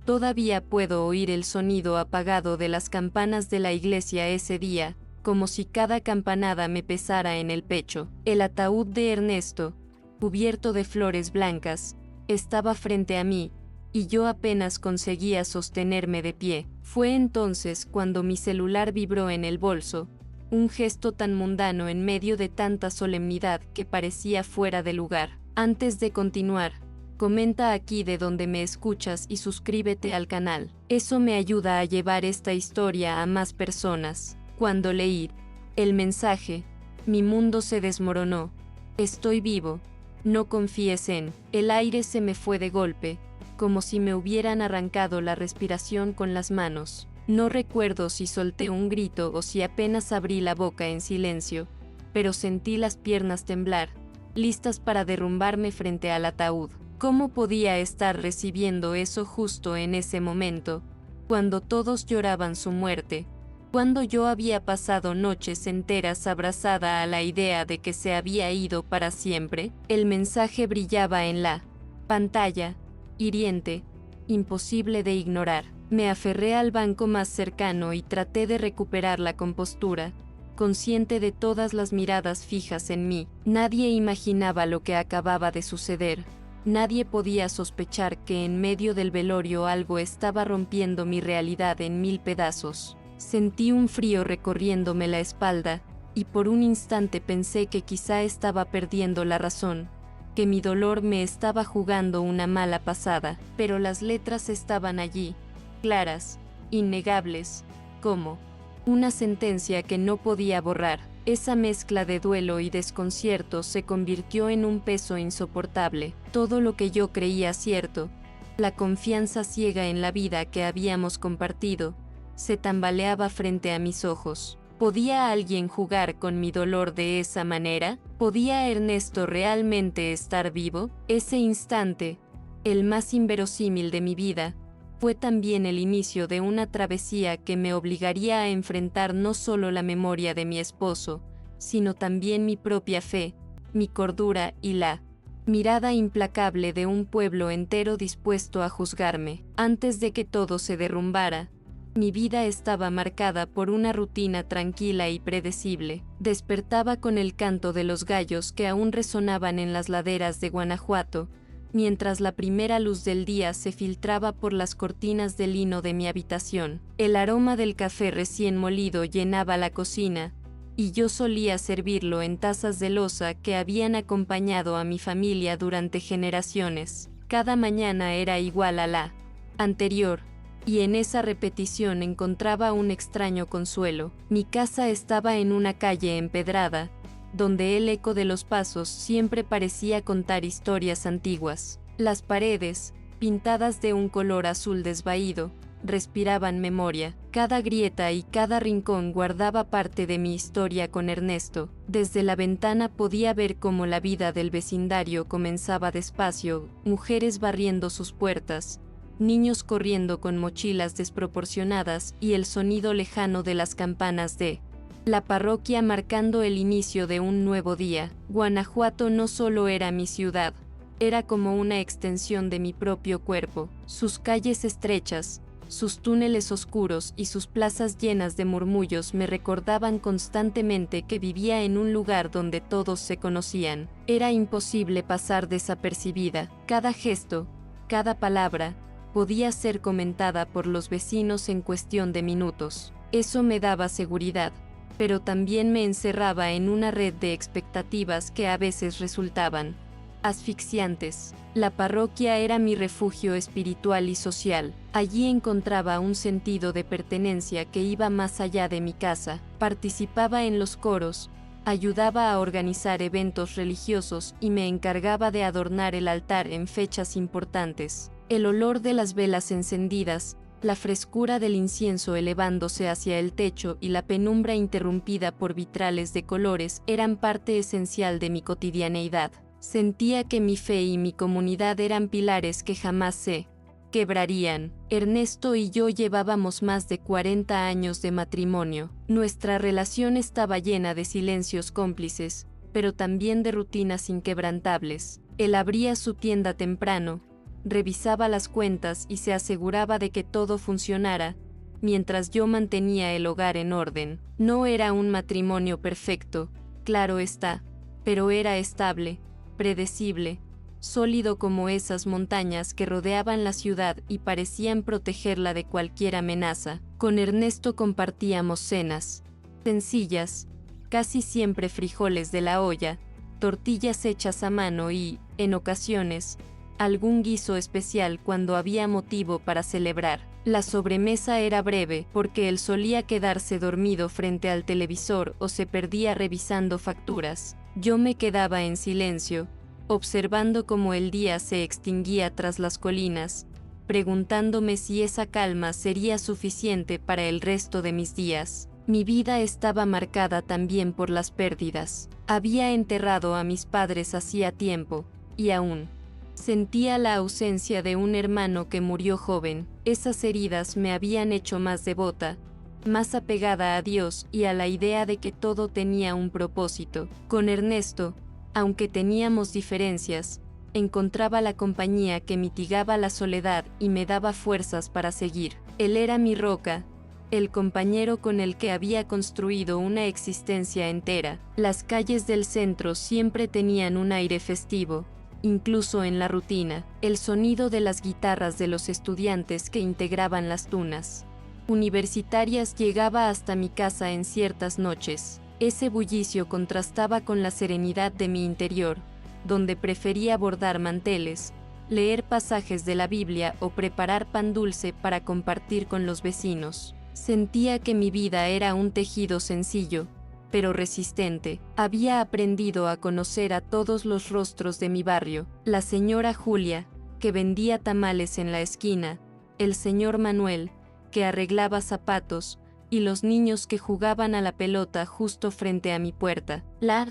Todavía puedo oír el sonido apagado de las campanas de la iglesia ese día, como si cada campanada me pesara en el pecho. El ataúd de Ernesto, cubierto de flores blancas, estaba frente a mí, y yo apenas conseguía sostenerme de pie. Fue entonces cuando mi celular vibró en el bolso, un gesto tan mundano en medio de tanta solemnidad que parecía fuera de lugar. Antes de continuar, comenta aquí de donde me escuchas y suscríbete al canal. Eso me ayuda a llevar esta historia a más personas. Cuando leí el mensaje, mi mundo se desmoronó. Estoy vivo. No confíes en. El aire se me fue de golpe, como si me hubieran arrancado la respiración con las manos. No recuerdo si solté un grito o si apenas abrí la boca en silencio, pero sentí las piernas temblar, listas para derrumbarme frente al ataúd. ¿Cómo podía estar recibiendo eso justo en ese momento, cuando todos lloraban su muerte? Cuando yo había pasado noches enteras abrazada a la idea de que se había ido para siempre. El mensaje brillaba en la pantalla, hiriente, imposible de ignorar. Me aferré al banco más cercano y traté de recuperar la compostura, consciente de todas las miradas fijas en mí. Nadie imaginaba lo que acababa de suceder. Nadie podía sospechar que en medio del velorio algo estaba rompiendo mi realidad en mil pedazos. Sentí un frío recorriéndome la espalda, y por un instante pensé que quizá estaba perdiendo la razón, que mi dolor me estaba jugando una mala pasada, pero las letras estaban allí, claras, innegables, como una sentencia que no podía borrar. Esa mezcla de duelo y desconcierto se convirtió en un peso insoportable. Todo lo que yo creía cierto, la confianza ciega en la vida que habíamos compartido, se tambaleaba frente a mis ojos. ¿Podía alguien jugar con mi dolor de esa manera? ¿Podía Ernesto realmente estar vivo? Ese instante, el más inverosímil de mi vida, fue también el inicio de una travesía que me obligaría a enfrentar no solo la memoria de mi esposo, sino también mi propia fe, mi cordura y la mirada implacable de un pueblo entero dispuesto a juzgarme. Antes de que todo se derrumbara, mi vida estaba marcada por una rutina tranquila y predecible. Despertaba con el canto de los gallos que aún resonaban en las laderas de Guanajuato, mientras la primera luz del día se filtraba por las cortinas de lino de mi habitación. El aroma del café recién molido llenaba la cocina, y yo solía servirlo en tazas de loza que habían acompañado a mi familia durante generaciones. Cada mañana era igual a la anterior, y en esa repetición encontraba un extraño consuelo. Mi casa estaba en una calle empedrada, donde el eco de los pasos siempre parecía contar historias antiguas. Las paredes, pintadas de un color azul desvaído, respiraban memoria. Cada grieta y cada rincón guardaba parte de mi historia con Ernesto. Desde la ventana podía ver cómo la vida del vecindario comenzaba despacio, mujeres barriendo sus puertas, niños corriendo con mochilas desproporcionadas y el sonido lejano de las campanas de la parroquia marcando el inicio de un nuevo día. Guanajuato no solo era mi ciudad, era como una extensión de mi propio cuerpo. Sus calles estrechas, sus túneles oscuros y sus plazas llenas de murmullos me recordaban constantemente que vivía en un lugar donde todos se conocían. Era imposible pasar desapercibida. Cada gesto, cada palabra, podía ser comentada por los vecinos en cuestión de minutos. Eso me daba seguridad, pero también me encerraba en una red de expectativas que a veces resultaban asfixiantes. La parroquia era mi refugio espiritual y social. Allí encontraba un sentido de pertenencia que iba más allá de mi casa. Participaba en los coros, ayudaba a organizar eventos religiosos y me encargaba de adornar el altar en fechas importantes. El olor de las velas encendidas, la frescura del incienso elevándose hacia el techo y la penumbra interrumpida por vitrales de colores eran parte esencial de mi cotidianeidad. Sentía que mi fe y mi comunidad eran pilares que jamás se quebrarían. Ernesto y yo llevábamos más de 40 años de matrimonio. Nuestra relación estaba llena de silencios cómplices, pero también de rutinas inquebrantables. Él abría su tienda temprano, revisaba las cuentas y se aseguraba de que todo funcionara, mientras yo mantenía el hogar en orden. No era un matrimonio perfecto, claro está, pero era estable, predecible, sólido como esas montañas que rodeaban la ciudad y parecían protegerla de cualquier amenaza. Con Ernesto compartíamos cenas sencillas, casi siempre frijoles de la olla, tortillas hechas a mano y, en ocasiones, algún guiso especial cuando había motivo para celebrar. La sobremesa era breve porque él solía quedarse dormido frente al televisor o se perdía revisando facturas. Yo me quedaba en silencio, observando cómo el día se extinguía tras las colinas, preguntándome si esa calma sería suficiente para el resto de mis días. Mi vida estaba marcada también por las pérdidas. Había enterrado a mis padres hacía tiempo, y aún sentía la ausencia de un hermano que murió joven. Esas heridas me habían hecho más devota, más apegada a Dios y a la idea de que todo tenía un propósito. Con Ernesto, aunque teníamos diferencias, encontraba la compañía que mitigaba la soledad y me daba fuerzas para seguir. Él era mi roca, el compañero con el que había construido una existencia entera. Las calles del centro siempre tenían un aire festivo, incluso en la rutina. El sonido de las guitarras de los estudiantes que integraban las tunas universitarias llegaba hasta mi casa en ciertas noches. Ese bullicio contrastaba con la serenidad de mi interior, donde prefería bordar manteles, leer pasajes de la Biblia o preparar pan dulce para compartir con los vecinos. Sentía que mi vida era un tejido sencillo, pero resistente. Había aprendido a conocer a todos los rostros de mi barrio: la señora Julia, que vendía tamales en la esquina, el señor Manuel, que arreglaba zapatos, y los niños que jugaban a la pelota justo frente a mi puerta. La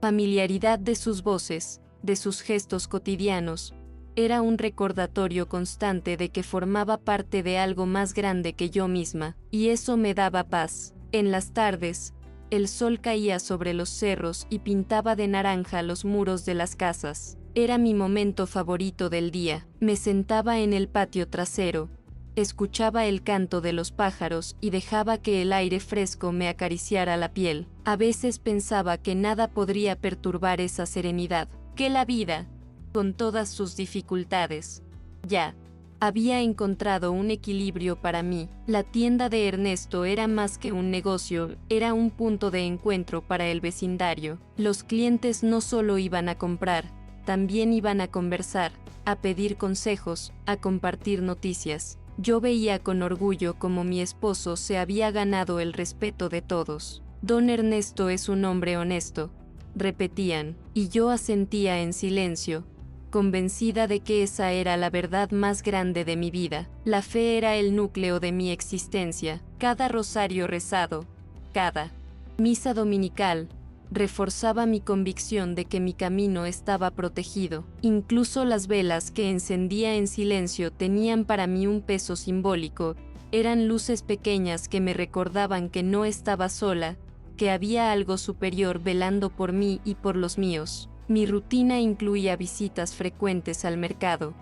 familiaridad de sus voces, de sus gestos cotidianos, era un recordatorio constante de que formaba parte de algo más grande que yo misma, y eso me daba paz. En las tardes, el sol caía sobre los cerros y pintaba de naranja los muros de las casas. Era mi momento favorito del día. Me sentaba en el patio trasero, escuchaba el canto de los pájaros y dejaba que el aire fresco me acariciara la piel. A veces pensaba que nada podría perturbar esa serenidad, que la vida, con todas sus dificultades, ya había encontrado un equilibrio para mí. La tienda de Ernesto era más que un negocio, era un punto de encuentro para el vecindario. Los clientes no solo iban a comprar, también iban a conversar, a pedir consejos, a compartir noticias. Yo veía con orgullo cómo mi esposo se había ganado el respeto de todos. Don Ernesto es un hombre honesto, repetían, y yo asentía en silencio, convencida de que esa era la verdad más grande de mi vida. La fe era el núcleo de mi existencia. Cada rosario rezado, cada misa dominical, reforzaba mi convicción de que mi camino estaba protegido. Incluso las velas que encendía en silencio tenían para mí un peso simbólico. Eran luces pequeñas que me recordaban que no estaba sola, que había algo superior velando por mí y por los míos. Mi rutina incluía visitas frecuentes al mercado,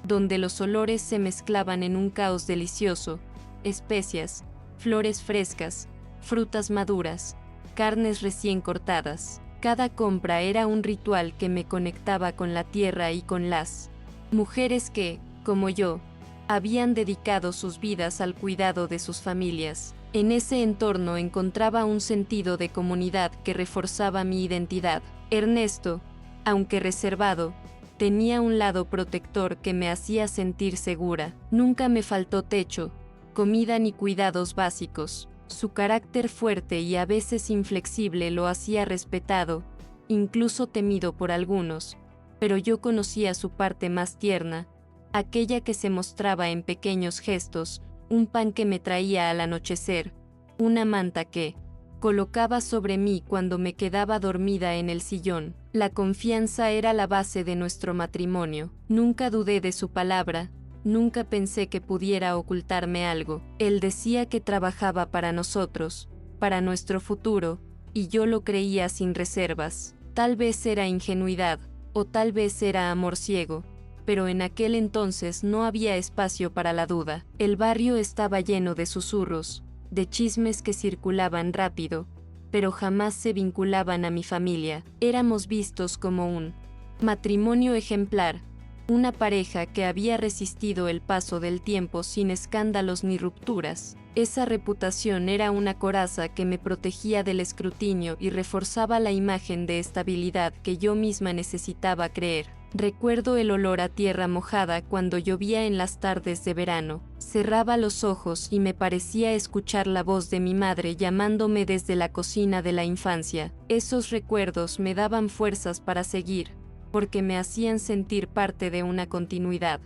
donde los olores se mezclaban en un caos delicioso: especias, flores frescas, frutas maduras, carnes recién cortadas. Cada compra era un ritual que me conectaba con la tierra y con las mujeres que, como yo, habían dedicado sus vidas al cuidado de sus familias. En ese entorno encontraba un sentido de comunidad que reforzaba mi identidad. Ernesto, aunque reservado, tenía un lado protector que me hacía sentir segura. Nunca me faltó techo, comida ni cuidados básicos. Su carácter fuerte y a veces inflexible lo hacía respetado, incluso temido por algunos, pero yo conocía su parte más tierna, aquella que se mostraba en pequeños gestos: un pan que me traía al anochecer, una manta que colocaba sobre mí cuando me quedaba dormida en el sillón. La confianza era la base de nuestro matrimonio. Nunca dudé de su palabra, nunca pensé que pudiera ocultarme algo. Él decía que trabajaba para nosotros, para nuestro futuro, y yo lo creía sin reservas. Tal vez era ingenuidad, o tal vez era amor ciego, pero en aquel entonces no había espacio para la duda. El barrio estaba lleno de susurros, de chismes que circulaban rápido, pero jamás se vinculaban a mi familia. Éramos vistos como un matrimonio ejemplar, una pareja que había resistido el paso del tiempo sin escándalos ni rupturas. Esa reputación era una coraza que me protegía del escrutinio y reforzaba la imagen de estabilidad que yo misma necesitaba creer. Recuerdo el olor a tierra mojada cuando llovía en las tardes de verano. Cerraba los ojos y me parecía escuchar la voz de mi madre llamándome desde la cocina de la infancia. Esos recuerdos me daban fuerzas para seguir, porque me hacían sentir parte de una continuidad,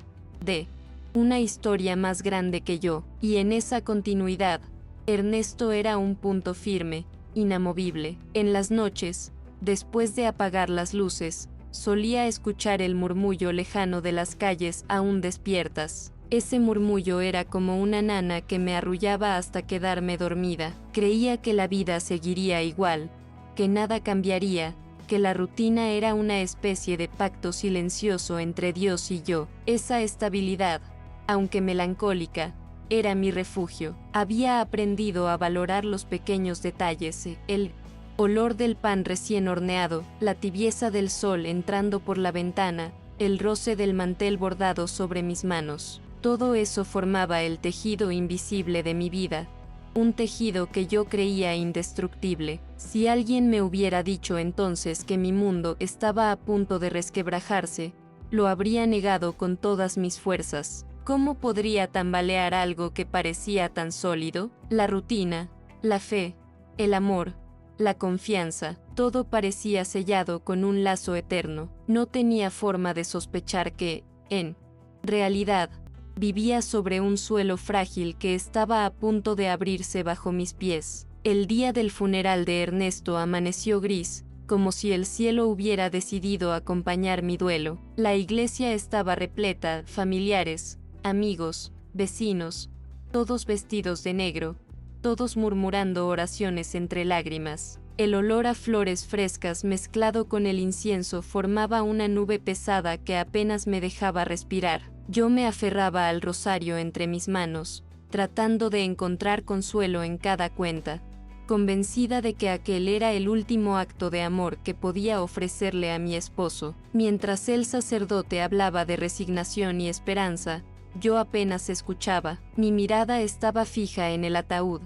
de una historia más grande que yo, y en esa continuidad, Ernesto era un punto firme, inamovible. En las noches, después de apagar las luces, solía escuchar el murmullo lejano de las calles aún despiertas. Ese murmullo era como una nana que me arrullaba hasta quedarme dormida. Creía que la vida seguiría igual, que nada cambiaría, que la rutina era una especie de pacto silencioso entre Dios y yo. Esa estabilidad, aunque melancólica, era mi refugio. Había aprendido a valorar los pequeños detalles, el olor del pan recién horneado, la tibieza del sol entrando por la ventana, el roce del mantel bordado sobre mis manos. Todo eso formaba el tejido invisible de mi vida, un tejido que yo creía indestructible. Si alguien me hubiera dicho entonces que mi mundo estaba a punto de resquebrajarse, lo habría negado con todas mis fuerzas. ¿Cómo podría tambalear algo que parecía tan sólido? La rutina, la fe, el amor, la confianza, todo parecía sellado con un lazo eterno. No tenía forma de sospechar que, en realidad, vivía sobre un suelo frágil que estaba a punto de abrirse bajo mis pies. El día del funeral de Ernesto amaneció gris, como si el cielo hubiera decidido acompañar mi duelo. La iglesia estaba repleta, familiares, amigos, vecinos, todos vestidos de negro, todos murmurando oraciones entre lágrimas. El olor a flores frescas mezclado con el incienso formaba una nube pesada que apenas me dejaba respirar. Yo me aferraba al rosario entre mis manos, tratando de encontrar consuelo en cada cuenta, convencida de que aquel era el último acto de amor que podía ofrecerle a mi esposo. Mientras el sacerdote hablaba de resignación y esperanza, yo apenas escuchaba. Mi mirada estaba fija en el ataúd,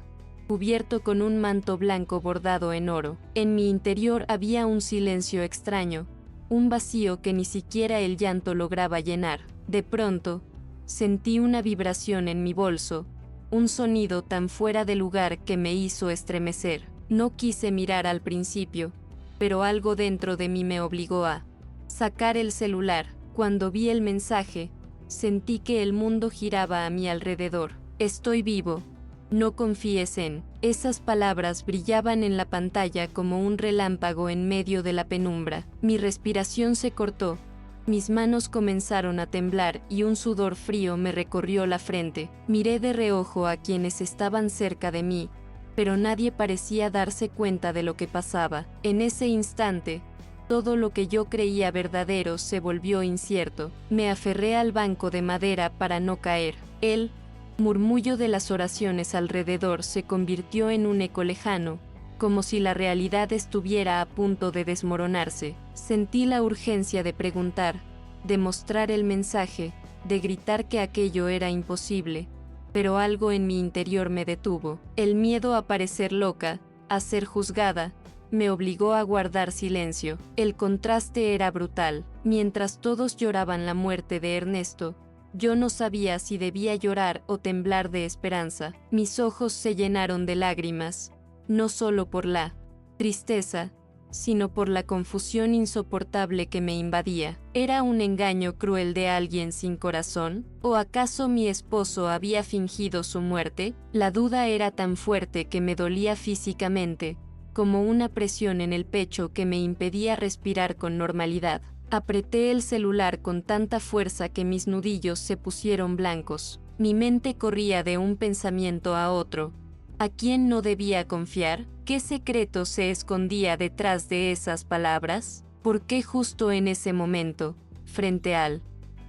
cubierto con un manto blanco bordado en oro. En mi interior había un silencio extraño, un vacío que ni siquiera el llanto lograba llenar. De pronto, sentí una vibración en mi bolso, un sonido tan fuera de lugar que me hizo estremecer. No quise mirar al principio, pero algo dentro de mí me obligó a sacar el celular. Cuando vi el mensaje, sentí que el mundo giraba a mi alrededor. Estoy vivo. No confíes en. Esas palabras brillaban en la pantalla como un relámpago en medio de la penumbra. Mi respiración se cortó. Mis manos comenzaron a temblar y un sudor frío me recorrió la frente. Miré de reojo a quienes estaban cerca de mí, pero nadie parecía darse cuenta de lo que pasaba. En ese instante, todo lo que yo creía verdadero se volvió incierto. Me aferré al banco de madera para no caer. El murmullo de las oraciones alrededor se convirtió en un eco lejano, como si la realidad estuviera a punto de desmoronarse. Sentí la urgencia de preguntar, de mostrar el mensaje, de gritar que aquello era imposible, pero algo en mi interior me detuvo. El miedo a parecer loca, a ser juzgada, me obligó a guardar silencio. El contraste era brutal. Mientras todos lloraban la muerte de Ernesto, yo no sabía si debía llorar o temblar de esperanza. Mis ojos se llenaron de lágrimas, no solo por la tristeza, sino por la confusión insoportable que me invadía. ¿Era un engaño cruel de alguien sin corazón? ¿O acaso mi esposo había fingido su muerte? La duda era tan fuerte que me dolía físicamente, como una presión en el pecho que me impedía respirar con normalidad. Apreté el celular con tanta fuerza que mis nudillos se pusieron blancos. Mi mente corría de un pensamiento a otro. ¿A quién no debía confiar? ¿Qué secreto se escondía detrás de esas palabras? ¿Por qué justo en ese momento, frente al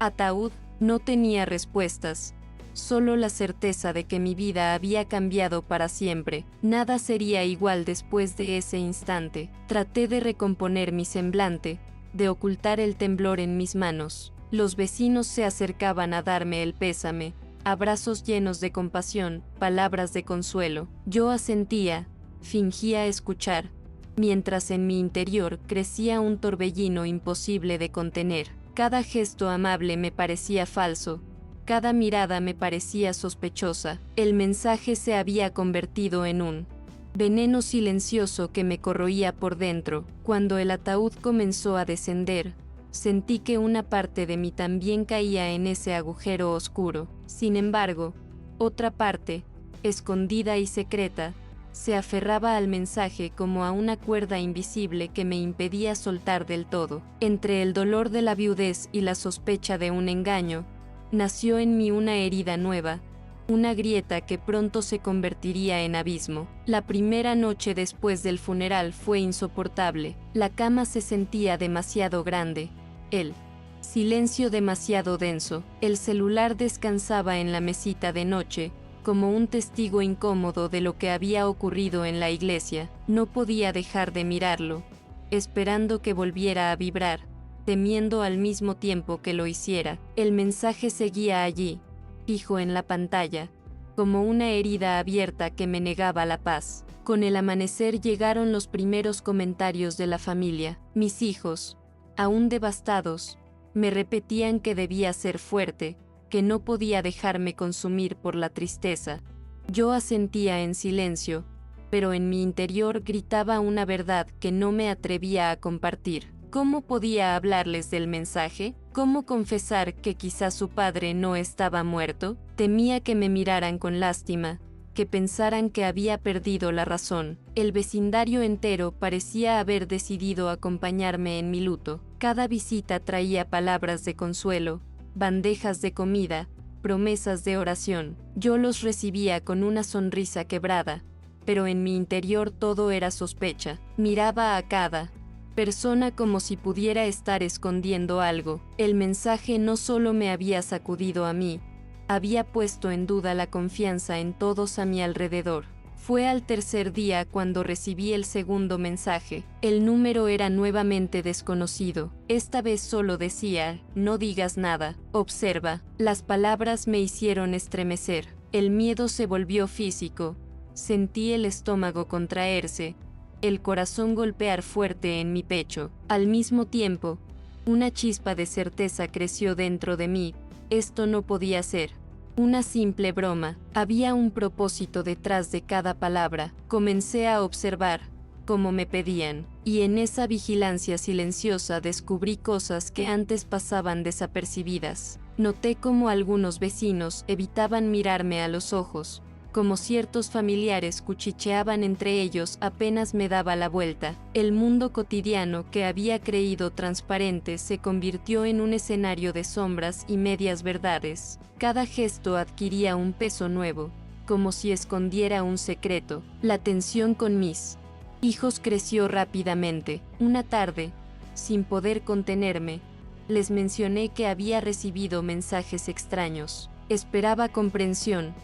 Ataúd no tenía respuestas, solo la certeza de que mi vida había cambiado para siempre. Nada sería igual después de ese instante. Traté de recomponer mi semblante, de ocultar el temblor en mis manos. Los vecinos se acercaban a darme el pésame, abrazos llenos de compasión, palabras de consuelo. Yo asentía, fingía escuchar, mientras en mi interior crecía un torbellino imposible de contener. Cada gesto amable me parecía falso, cada mirada me parecía sospechosa. El mensaje se había convertido en un veneno silencioso que me corroía por dentro. Cuando el ataúd comenzó a descender, sentí que una parte de mí también caía en ese agujero oscuro. Sin embargo, otra parte, escondida y secreta, se aferraba al mensaje como a una cuerda invisible que me impedía soltar del todo. Entre el dolor de la viudez y la sospecha de un engaño, nació en mí una herida nueva, una grieta que pronto se convertiría en abismo. La primera noche después del funeral fue insoportable. La cama se sentía demasiado grande, el silencio demasiado denso. El celular descansaba en la mesita de noche, como un testigo incómodo de lo que había ocurrido en la iglesia. No podía dejar de mirarlo, esperando que volviera a vibrar, temiendo al mismo tiempo que lo hiciera. El mensaje seguía allí, fijo en la pantalla, como una herida abierta que me negaba la paz. Con el amanecer llegaron los primeros comentarios de la familia. Mis hijos, aún devastados, me repetían que debía ser fuerte, que no podía dejarme consumir por la tristeza. Yo asentía en silencio, pero en mi interior gritaba una verdad que no me atrevía a compartir. ¿Cómo podía hablarles del mensaje? ¿Cómo confesar que quizás su padre no estaba muerto? Temía que me miraran con lástima, que pensaran que había perdido la razón. El vecindario entero parecía haber decidido acompañarme en mi luto. Cada visita traía palabras de consuelo, bandejas de comida, promesas de oración. Yo los recibía con una sonrisa quebrada, pero en mi interior todo era sospecha. Miraba a cada persona como si pudiera estar escondiendo algo. El mensaje no solo me había sacudido a mí, había puesto en duda la confianza en todos a mi alrededor. Fue al tercer día cuando recibí el segundo mensaje. El número era nuevamente desconocido. Esta vez solo decía, no digas nada, observa. Las palabras me hicieron estremecer. El miedo se volvió físico. Sentí el estómago contraerse, el corazón golpear fuerte en mi pecho. Al mismo tiempo, una chispa de certeza creció dentro de mí. Esto no podía ser una simple broma. Había un propósito detrás de cada palabra. Comencé a observar, como me pedían, y en esa vigilancia silenciosa descubrí cosas que antes pasaban desapercibidas. Noté cómo algunos vecinos evitaban mirarme a los ojos, como ciertos familiares cuchicheaban entre ellos apenas me daba la vuelta. El mundo cotidiano que había creído transparente se convirtió en un escenario de sombras y medias verdades. Cada gesto adquiría un peso nuevo, como si escondiera un secreto. La tensión con mis hijos creció rápidamente. Una tarde, sin poder contenerme, les mencioné que había recibido mensajes extraños. Esperaba comprensión,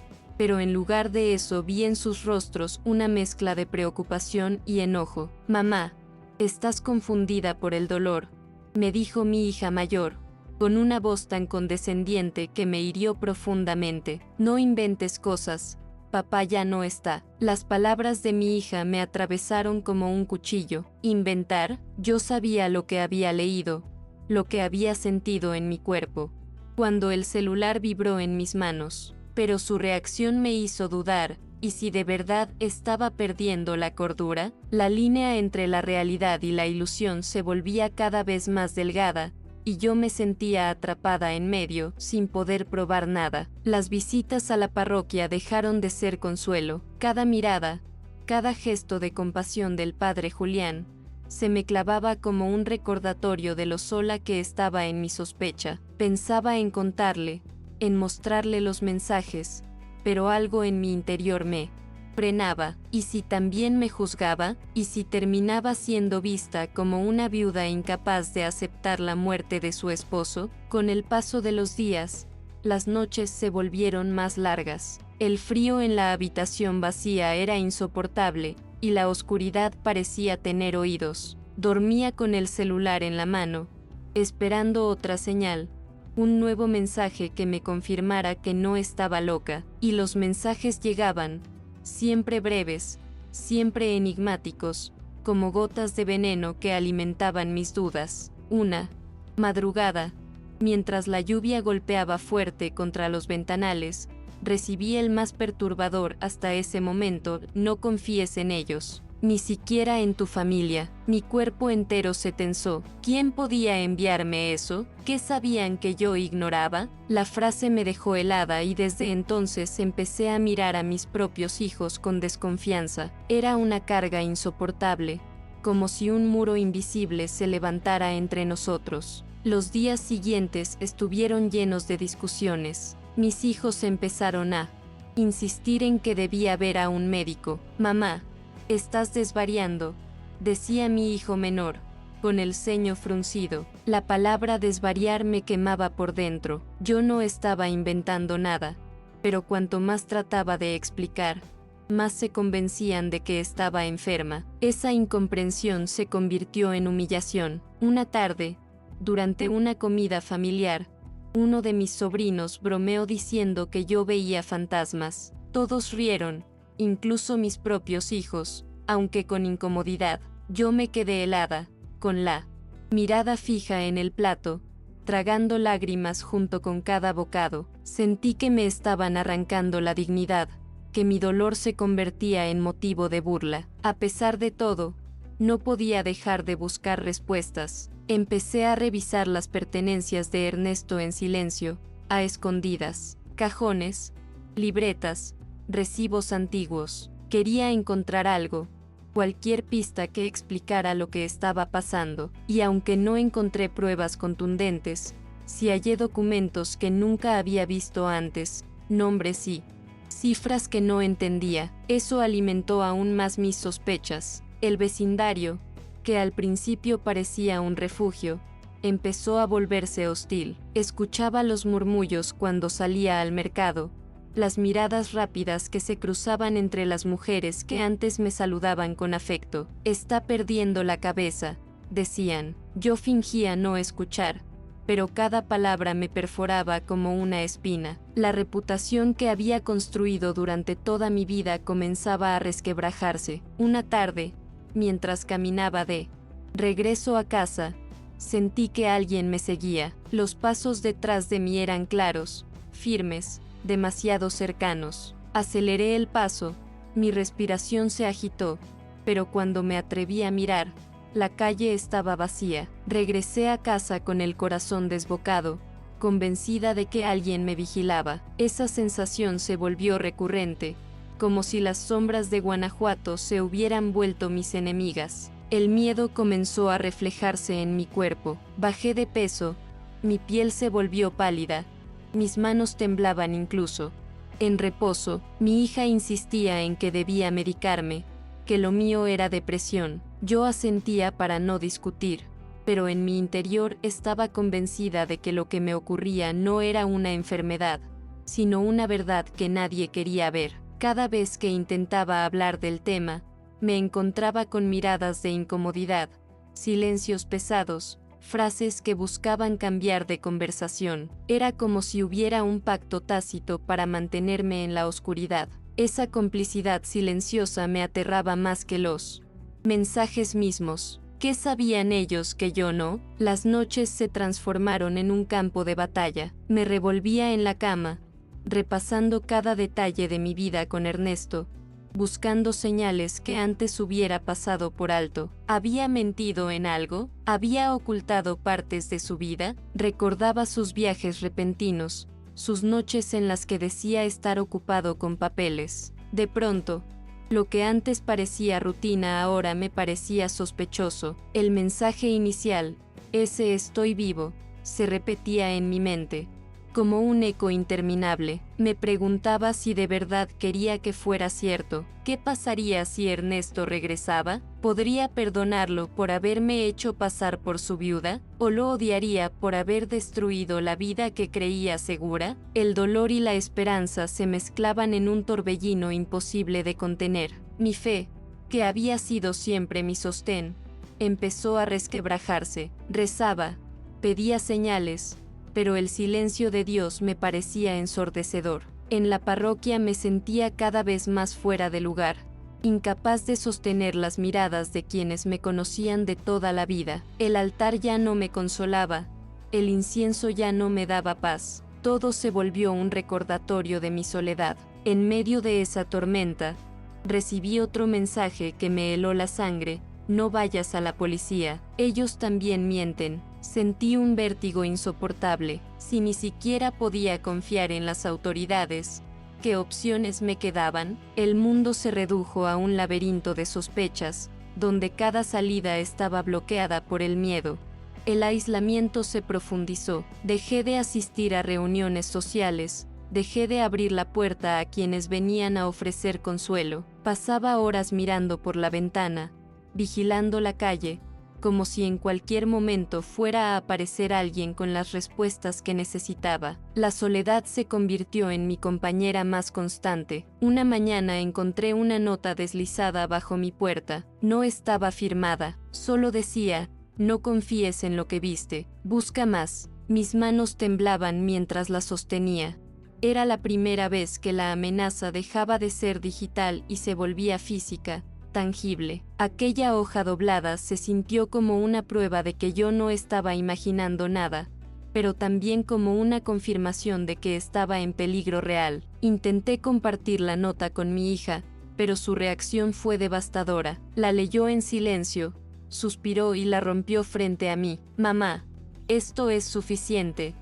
pero en lugar de eso vi en sus rostros una mezcla de preocupación y enojo. Mamá, estás confundida por el dolor, me dijo mi hija mayor, con una voz tan condescendiente que me hirió profundamente. No inventes cosas, papá ya no está. Las palabras de mi hija me atravesaron como un cuchillo. ¿Inventar? Yo sabía lo que había leído, lo que había sentido en mi cuerpo, cuando el celular vibró en mis manos. Pero su reacción me hizo dudar, ¿y si de verdad estaba perdiendo la cordura? La línea entre la realidad y la ilusión se volvía cada vez más delgada, y yo me sentía atrapada en medio, sin poder probar nada. Las visitas a la parroquia dejaron de ser consuelo. Cada mirada, cada gesto de compasión del padre Julián, se me clavaba como un recordatorio de lo sola que estaba en mi sospecha. Pensaba en contarle, en mostrarle los mensajes, pero algo en mi interior me Frenaba, ¿y si también me juzgaba? ¿Y si terminaba siendo vista como una viuda incapaz de aceptar la muerte de su esposo? Con el paso de los días, las noches se volvieron más largas. El frío en la habitación vacía era insoportable, y la oscuridad parecía tener oídos. Dormía con el celular en la mano, esperando otra señal, un nuevo mensaje que me confirmara que no estaba loca, y los mensajes llegaban, siempre breves, siempre enigmáticos, como gotas de veneno que alimentaban mis dudas. Una madrugada, mientras la lluvia golpeaba fuerte contra los ventanales, recibí el más perturbador hasta ese momento: no confíes en ellos, ni siquiera en tu familia. Mi cuerpo entero se tensó. ¿Quién podía enviarme eso? ¿Qué sabían que yo ignoraba? La frase me dejó helada y desde entonces empecé a mirar a mis propios hijos con desconfianza. Era una carga insoportable, como si un muro invisible se levantara entre nosotros. Los días siguientes estuvieron llenos de discusiones. Mis hijos empezaron a insistir en que debía ver a un médico. Mamá, estás desvariando, decía mi hijo menor, con el ceño fruncido. La palabra desvariar me quemaba por dentro. Yo no estaba inventando nada, pero cuanto más trataba de explicar, más se convencían de que estaba enferma. Esa incomprensión se convirtió en humillación. Una tarde, durante una comida familiar, uno de mis sobrinos bromeó diciendo que yo veía fantasmas. Todos rieron, incluso mis propios hijos, aunque con incomodidad. Yo me quedé helada, con la mirada fija en el plato, tragando lágrimas junto con cada bocado. Sentí que me estaban arrancando la dignidad, que mi dolor se convertía en motivo de burla. A pesar de todo, no podía dejar de buscar respuestas. Empecé a revisar las pertenencias de Ernesto en silencio, a escondidas: cajones, libretas, recibos antiguos. Quería encontrar algo, cualquier pista que explicara lo que estaba pasando, y aunque no encontré pruebas contundentes, sí hallé documentos que nunca había visto antes, nombres y cifras que no entendía. Eso alimentó aún más mis sospechas. El vecindario, que al principio parecía un refugio, empezó a volverse hostil. Escuchaba los murmullos cuando salía al mercado, las miradas rápidas que se cruzaban entre las mujeres que antes me saludaban con afecto. Está perdiendo la cabeza, decían. Yo fingía no escuchar, pero cada palabra me perforaba como una espina. La reputación que había construido durante toda mi vida comenzaba a resquebrajarse. Una tarde, mientras caminaba de regreso a casa, sentí que alguien me seguía. Los pasos detrás de mí eran claros, firmes, demasiado cercanos. Aceleré el paso, mi respiración se agitó, pero cuando me atreví a mirar, la calle estaba vacía. Regresé a casa con el corazón desbocado, convencida de que alguien me vigilaba. Esa sensación se volvió recurrente, como si las sombras de Guanajuato se hubieran vuelto mis enemigas. El miedo comenzó a reflejarse en mi cuerpo. Bajé de peso, mi piel se volvió pálida, mis manos temblaban incluso. En reposo, mi hija insistía en que debía medicarme, que lo mío era depresión. Yo asentía para no discutir, pero en mi interior estaba convencida de que lo que me ocurría no era una enfermedad, sino una verdad que nadie quería ver. Cada vez que intentaba hablar del tema, me encontraba con miradas de incomodidad, silencios pesados, frases que buscaban cambiar de conversación. Era como si hubiera un pacto tácito para mantenerme en la oscuridad. Esa complicidad silenciosa me aterraba más que los mensajes mismos. ¿Qué sabían ellos que yo no? Las noches se transformaron en un campo de batalla. Me revolvía en la cama, repasando cada detalle de mi vida con Ernesto, buscando señales que antes hubiera pasado por alto. ¿Había mentido en algo? ¿Había ocultado partes de su vida? Recordaba sus viajes repentinos, sus noches en las que decía estar ocupado con papeles. De pronto, lo que antes parecía rutina ahora me parecía sospechoso. El mensaje inicial, ese estoy vivo, se repetía en mi mente, como un eco interminable. Me preguntaba si de verdad quería que fuera cierto. ¿Qué pasaría si Ernesto regresaba? ¿Podría perdonarlo por haberme hecho pasar por su viuda? ¿O lo odiaría por haber destruido la vida que creía segura? El dolor y la esperanza se mezclaban en un torbellino imposible de contener. Mi fe, que había sido siempre mi sostén, empezó a resquebrajarse. Rezaba, pedía señales, pero el silencio de Dios me parecía ensordecedor. En la parroquia me sentía cada vez más fuera de lugar, incapaz de sostener las miradas de quienes me conocían de toda la vida. El altar ya no me consolaba, el incienso ya no me daba paz. Todo se volvió un recordatorio de mi soledad. En medio de esa tormenta, recibí otro mensaje que me heló la sangre: no vayas a la policía, ellos también mienten. Sentí un vértigo insoportable. Si ni siquiera podía confiar en las autoridades, ¿qué opciones me quedaban? El mundo se redujo a un laberinto de sospechas, donde cada salida estaba bloqueada por el miedo. El aislamiento se profundizó. Dejé de asistir a reuniones sociales, dejé de abrir la puerta a quienes venían a ofrecer consuelo. Pasaba horas mirando por la ventana, vigilando la calle, como si en cualquier momento fuera a aparecer alguien con las respuestas que necesitaba. La soledad se convirtió en mi compañera más constante. Una mañana encontré una nota deslizada bajo mi puerta. No estaba firmada, solo decía: no confíes en lo que viste, busca más. Mis manos temblaban mientras la sostenía. Era la primera vez que la amenaza dejaba de ser digital y se volvía física, tangible. Aquella hoja doblada se sintió como una prueba de que yo no estaba imaginando nada, pero también como una confirmación de que estaba en peligro real. Intenté compartir la nota con mi hija, pero su reacción fue devastadora. La leyó en silencio, suspiró y la rompió frente a mí. Mamá, esto es suficiente,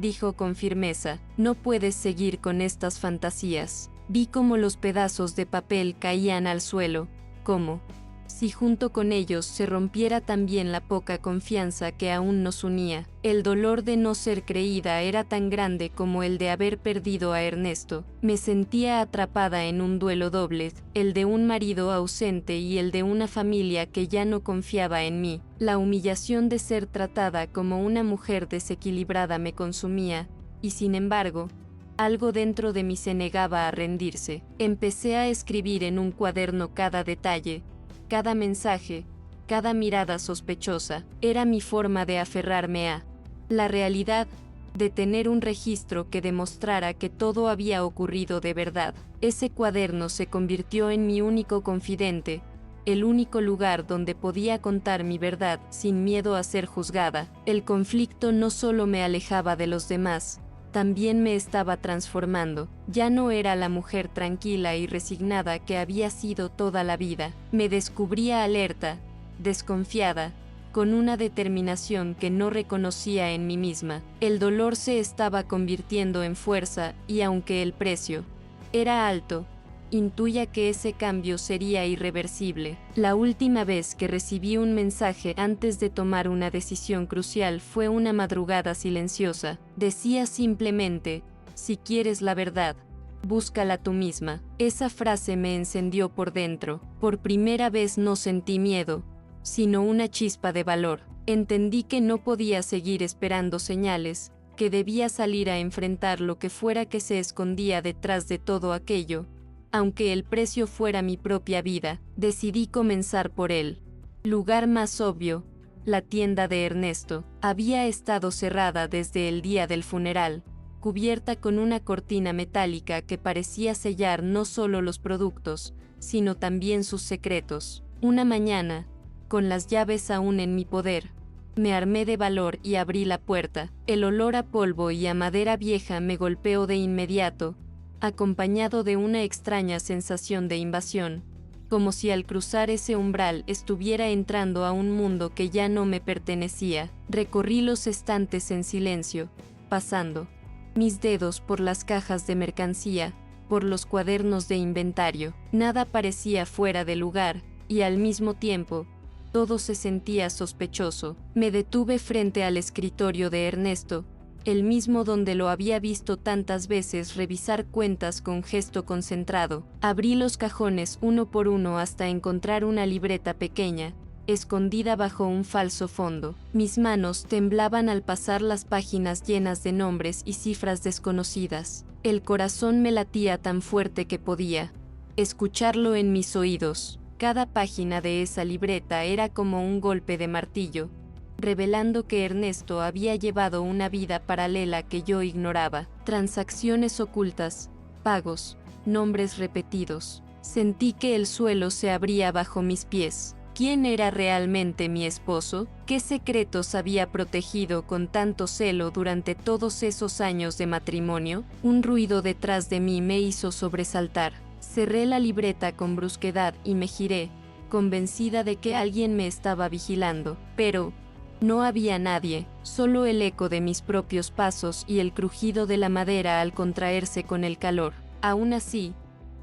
dijo con firmeza. No puedes seguir con estas fantasías. Vi cómo los pedazos de papel caían al suelo, como si junto con ellos se rompiera también la poca confianza que aún nos unía. El dolor de no ser creída era tan grande como el de haber perdido a Ernesto. Me sentía atrapada en un duelo doble, el de un marido ausente y el de una familia que ya no confiaba en mí. La humillación de ser tratada como una mujer desequilibrada me consumía, y sin embargo, algo dentro de mí se negaba a rendirse. Empecé a escribir en un cuaderno cada detalle, cada mensaje, cada mirada sospechosa. Era mi forma de aferrarme a la realidad, de tener un registro que demostrara que todo había ocurrido de verdad. Ese cuaderno se convirtió en mi único confidente, el único lugar donde podía contar mi verdad sin miedo a ser juzgada. El conflicto no solo me alejaba de los demás, también me estaba transformando. Ya no era la mujer tranquila y resignada que había sido toda la vida. Me descubría alerta, desconfiada, con una determinación que no reconocía en mí misma. El dolor se estaba convirtiendo en fuerza y aunque el precio era alto, intuía que ese cambio sería irreversible. La última vez que recibí un mensaje antes de tomar una decisión crucial fue una madrugada silenciosa. Decía simplemente: si quieres la verdad, búscala tú misma. Esa frase me encendió por dentro. Por primera vez no sentí miedo, sino una chispa de valor. Entendí que no podía seguir esperando señales, que debía salir a enfrentar lo que fuera que se escondía detrás de todo aquello. Aunque el precio fuera mi propia vida, decidí comenzar por el lugar más obvio, la tienda de Ernesto. Había estado cerrada desde el día del funeral, cubierta con una cortina metálica que parecía sellar no solo los productos, sino también sus secretos. Una mañana, con las llaves aún en mi poder, me armé de valor y abrí la puerta. El olor a polvo y a madera vieja me golpeó de inmediato, acompañado de una extraña sensación de invasión, como si al cruzar ese umbral estuviera entrando a un mundo que ya no me pertenecía. Recorrí los estantes en silencio, pasando mis dedos por las cajas de mercancía, por los cuadernos de inventario. Nada parecía fuera de lugar, y al mismo tiempo, todo se sentía sospechoso. Me detuve frente al escritorio de Ernesto, el mismo donde lo había visto tantas veces revisar cuentas con gesto concentrado. Abrí los cajones uno por uno hasta encontrar una libreta pequeña, escondida bajo un falso fondo. Mis manos temblaban al pasar las páginas llenas de nombres y cifras desconocidas. El corazón me latía tan fuerte que podía escucharlo en mis oídos. Cada página de esa libreta era como un golpe de martillo, revelando que Ernesto había llevado una vida paralela que yo ignoraba. Transacciones ocultas, pagos, nombres repetidos. Sentí que el suelo se abría bajo mis pies. ¿Quién era realmente mi esposo? ¿Qué secretos había protegido con tanto celo durante todos esos años de matrimonio? Un ruido detrás de mí me hizo sobresaltar. Cerré la libreta con brusquedad y me giré, convencida de que alguien me estaba vigilando. Pero no había nadie, solo el eco de mis propios pasos y el crujido de la madera al contraerse con el calor. Aún así,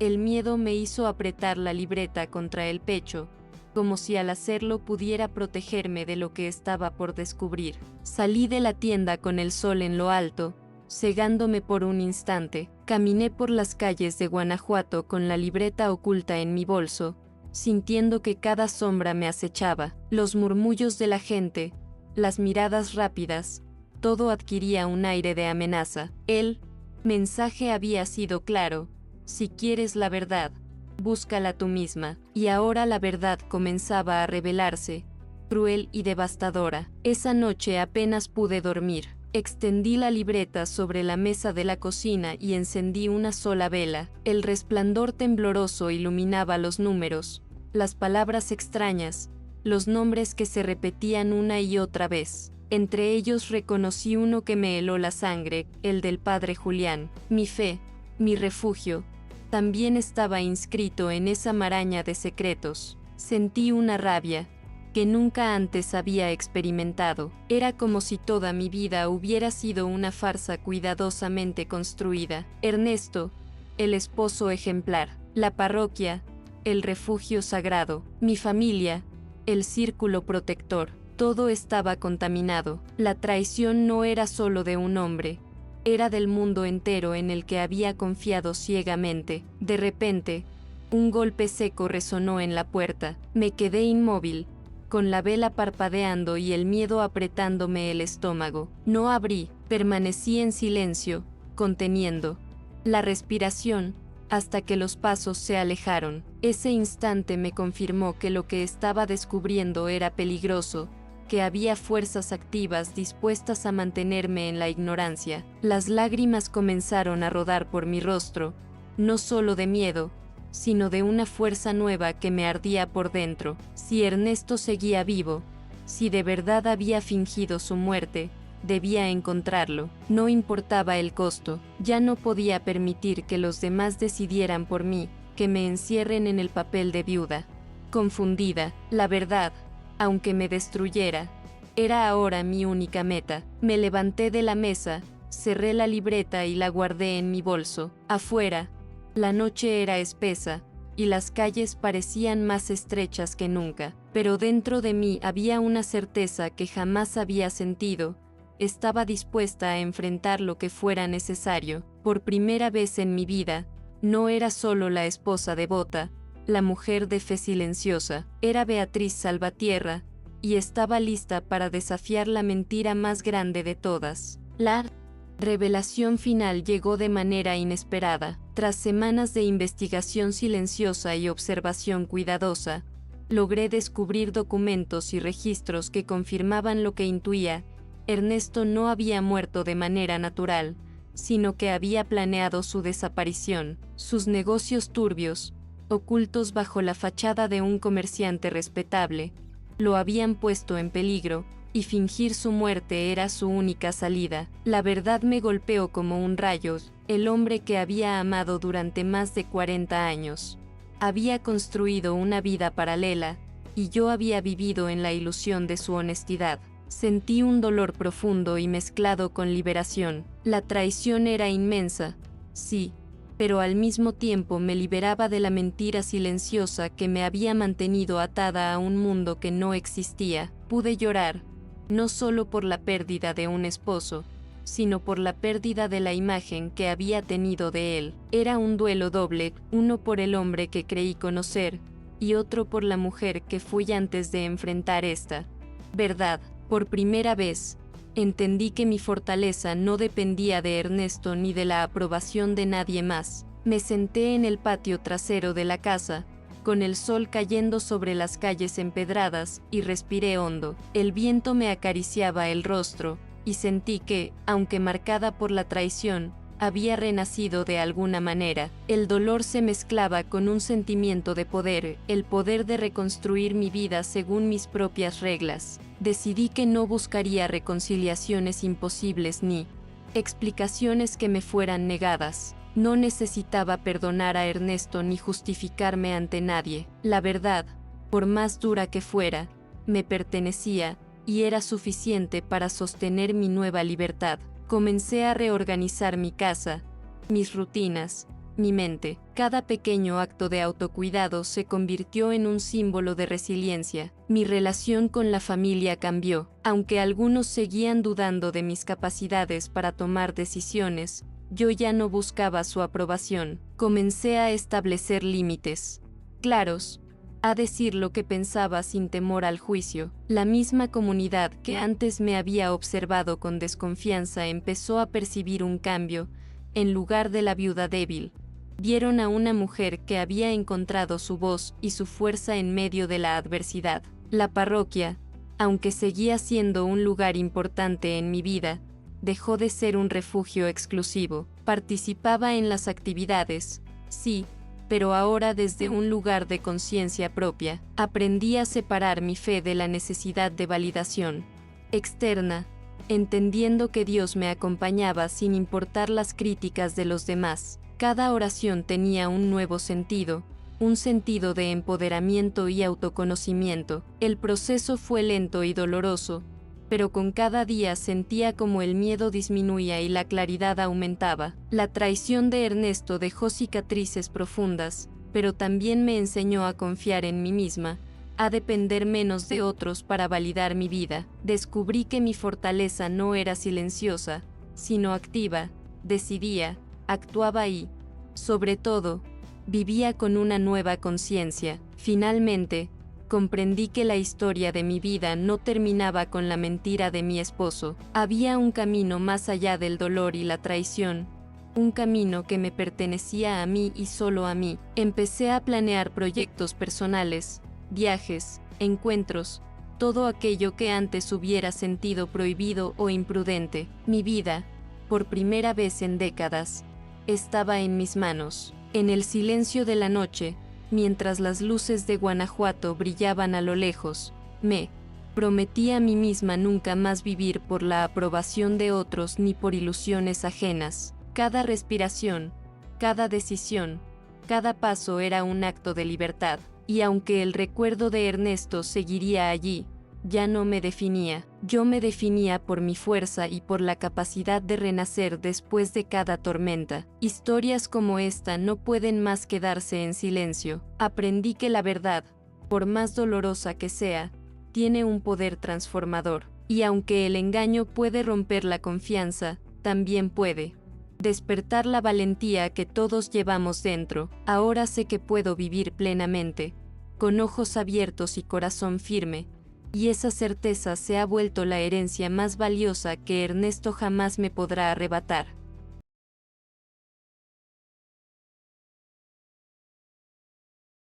el miedo me hizo apretar la libreta contra el pecho, como si al hacerlo pudiera protegerme de lo que estaba por descubrir. Salí de la tienda con el sol en lo alto, cegándome por un instante. Caminé por las calles de Guanajuato con la libreta oculta en mi bolso, sintiendo que cada sombra me acechaba. Los murmullos de la gente, las miradas rápidas, todo adquiría un aire de amenaza. El mensaje había sido claro: si quieres la verdad, búscala tú misma. Y ahora la verdad comenzaba a revelarse, cruel y devastadora. Esa noche apenas pude dormir. Extendí la libreta sobre la mesa de la cocina y encendí una sola vela. El resplandor tembloroso iluminaba los números, las palabras extrañas, los nombres que se repetían una y otra vez. Entre ellos reconocí uno que me heló la sangre, el del padre Julián. Mi fe, mi refugio, también estaba inscrito en esa maraña de secretos. Sentí una rabia que nunca antes había experimentado. Era como si toda mi vida hubiera sido una farsa cuidadosamente construida. Ernesto, el esposo ejemplar, la parroquia, el refugio sagrado, mi familia, el círculo protector. Todo estaba contaminado. La traición no era solo de un hombre, era del mundo entero en el que había confiado ciegamente. De repente, un golpe seco resonó en la puerta. Me quedé inmóvil, con la vela parpadeando y el miedo apretándome el estómago. No abrí, permanecí en silencio, conteniendo la respiración, hasta que los pasos se alejaron. Ese instante me confirmó que lo que estaba descubriendo era peligroso, que había fuerzas activas dispuestas a mantenerme en la ignorancia. Las lágrimas comenzaron a rodar por mi rostro, no solo de miedo, sino de una fuerza nueva que me ardía por dentro. Si Ernesto seguía vivo, si de verdad había fingido su muerte, debía encontrarlo. No importaba el costo, ya no podía permitir que los demás decidieran por mí, que me encierren en el papel de viuda. Confundida, la verdad, aunque me destruyera, era ahora mi única meta. Me levanté de la mesa, cerré la libreta y la guardé en mi bolso. Afuera, la noche era espesa, y las calles parecían más estrechas que nunca, pero dentro de mí había una certeza que jamás había sentido. Estaba dispuesta a enfrentar lo que fuera necesario. Por primera vez en mi vida, no era solo la esposa devota, la mujer de fe silenciosa, era Beatriz Salvatierra, y estaba lista para desafiar la mentira más grande de todas. La revelación final llegó de manera inesperada. Tras semanas de investigación silenciosa y observación cuidadosa, logré descubrir documentos y registros que confirmaban lo que intuía. Ernesto no había muerto de manera natural, sino que había planeado su desaparición. Sus negocios turbios, ocultos bajo la fachada de un comerciante respetable, lo habían puesto en peligro, y fingir su muerte era su única salida. La verdad me golpeó como un rayo. El hombre que había amado durante más de 40 años había construido una vida paralela, y yo había vivido en la ilusión de su honestidad. Sentí un dolor profundo y mezclado con liberación. La traición era inmensa, sí, pero al mismo tiempo me liberaba de la mentira silenciosa que me había mantenido atada a un mundo que no existía. Pude llorar, no solo por la pérdida de un esposo, sino por la pérdida de la imagen que había tenido de él. Era un duelo doble, uno por el hombre que creí conocer, y otro por la mujer que fui antes de enfrentar esta verdad. Por primera vez, entendí que mi fortaleza no dependía de Ernesto ni de la aprobación de nadie más. Me senté en el patio trasero de la casa, con el sol cayendo sobre las calles empedradas, y respiré hondo. El viento me acariciaba el rostro, y sentí que, aunque marcada por la traición, había renacido de alguna manera. El dolor se mezclaba con un sentimiento de poder, el poder de reconstruir mi vida según mis propias reglas. Decidí que no buscaría reconciliaciones imposibles ni explicaciones que me fueran negadas. No necesitaba perdonar a Ernesto ni justificarme ante nadie. La verdad, por más dura que fuera, me pertenecía, y era suficiente para sostener mi nueva libertad. Comencé a reorganizar mi casa, mis rutinas, mi mente. Cada pequeño acto de autocuidado se convirtió en un símbolo de resiliencia. Mi relación con la familia cambió. Aunque algunos seguían dudando de mis capacidades para tomar decisiones, yo ya no buscaba su aprobación. Comencé a establecer límites claros, a decir lo que pensaba sin temor al juicio. La misma comunidad que antes me había observado con desconfianza empezó a percibir un cambio. En lugar de la viuda débil, vieron a una mujer que había encontrado su voz y su fuerza en medio de la adversidad. La parroquia, aunque seguía siendo un lugar importante en mi vida, dejó de ser un refugio exclusivo. Participaba en las actividades, sí, pero ahora desde un lugar de conciencia propia. Aprendí a separar mi fe de la necesidad de validación externa, entendiendo que Dios me acompañaba sin importar las críticas de los demás. Cada oración tenía un nuevo sentido, un sentido de empoderamiento y autoconocimiento. El proceso fue lento y doloroso, pero con cada día sentía como el miedo disminuía y la claridad aumentaba. La traición de Ernesto dejó cicatrices profundas, pero también me enseñó a confiar en mí misma, a depender menos de otros para validar mi vida. Descubrí que mi fortaleza no era silenciosa, sino activa, decidía, actuaba y, sobre todo, vivía con una nueva conciencia. Finalmente, comprendí que la historia de mi vida no terminaba con la mentira de mi esposo. Había un camino más allá del dolor y la traición, un camino que me pertenecía a mí y solo a mí. Empecé a planear proyectos personales, viajes, encuentros, todo aquello que antes hubiera sentido prohibido o imprudente. Mi vida, por primera vez en décadas, estaba en mis manos. En el silencio de la noche, mientras las luces de Guanajuato brillaban a lo lejos, me prometí a mí misma nunca más vivir por la aprobación de otros ni por ilusiones ajenas. Cada respiración, cada decisión, cada paso era un acto de libertad, y aunque el recuerdo de Ernesto seguiría allí, ya no me definía. Yo me definía por mi fuerza y por la capacidad de renacer después de cada tormenta. Historias como esta no pueden más quedarse en silencio. Aprendí que la verdad, por más dolorosa que sea, tiene un poder transformador. Y aunque el engaño puede romper la confianza, también puede despertar la valentía que todos llevamos dentro. Ahora sé que puedo vivir plenamente, con ojos abiertos y corazón firme, y esa certeza se ha vuelto la herencia más valiosa que Ernesto jamás me podrá arrebatar.